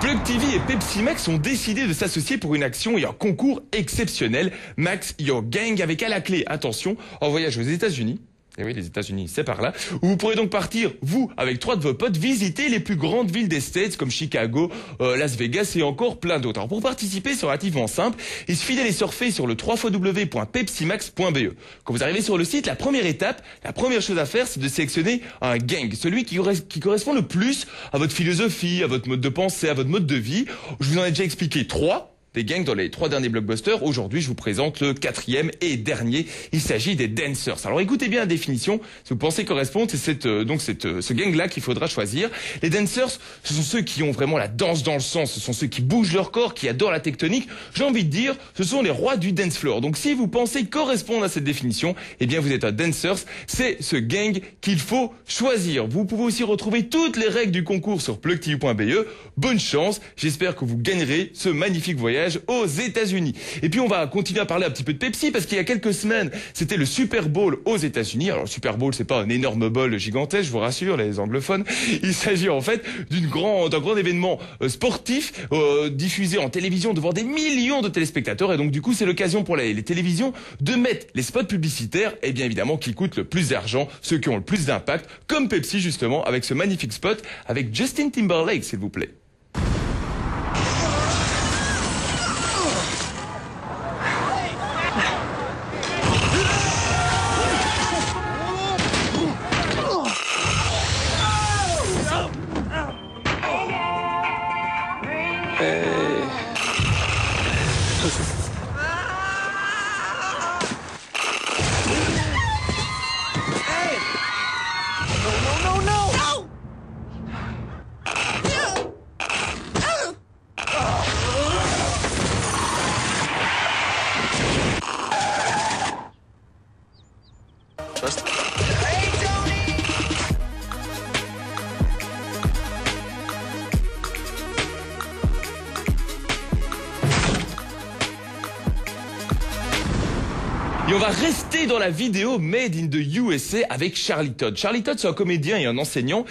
Plug TV et Pepsi Max ont décidé de s'associer pour une action et un concours exceptionnel. Max Your Gang avec à la clé, attention, un voyage aux États-Unis. Et oui, les États-Unis, c'est par là. Où vous pourrez donc partir, vous, avec 3 de vos potes, visiter les plus grandes villes des States comme Chicago, Las Vegas et encore plein d'autres. Alors pour participer, c'est relativement simple. Il suffit d'aller surfer sur le www.pepsimax.be. Quand vous arrivez sur le site, la première étape, la première chose à faire, c'est de sélectionner un gang. Celui qui correspond le plus à votre philosophie, à votre mode de pensée, à votre mode de vie. Je vous en ai déjà expliqué 3. Des gangs dans les 3 derniers blockbusters. Aujourd'hui, je vous présente le 4e et dernier. Il s'agit des Dancers. Alors écoutez bien la définition. Si vous pensez correspondre, c'est ce gang-là qu'il faudra choisir. Les Dancers, ce sont ceux qui ont vraiment la danse dans le sang. Ce sont ceux qui bougent leur corps, qui adorent la tectonique. J'ai envie de dire, ce sont les rois du dance floor. Donc si vous pensez correspondre à cette définition, eh bien vous êtes un Dancers. C'est ce gang qu'il faut choisir. Vous pouvez aussi retrouver toutes les règles du concours sur plugtv.be. Bonne chance. J'espère que vous gagnerez ce magnifique voyage aux États-Unis. Et puis on va continuer à parler un petit peu de Pepsi parce qu'il y a quelques semaines, c'était le Super Bowl aux États-Unis. Alors le Super Bowl, c'est pas un énorme bol gigantesque, je vous rassure les anglophones. Il s'agit en fait d'un grand événement sportif diffusé en télévision devant des millions de téléspectateurs et donc du coup, c'est l'occasion pour les télévisions de mettre les spots publicitaires et bien évidemment qui coûtent le plus d'argent, ceux qui ont le plus d'impact comme Pepsi justement avec ce magnifique spot avec Justin Timberlake s'il vous plaît. Et on va rester dans la vidéo Made in the USA avec Charlie Todd. Charlie Todd, c'est un comédien et un enseignant.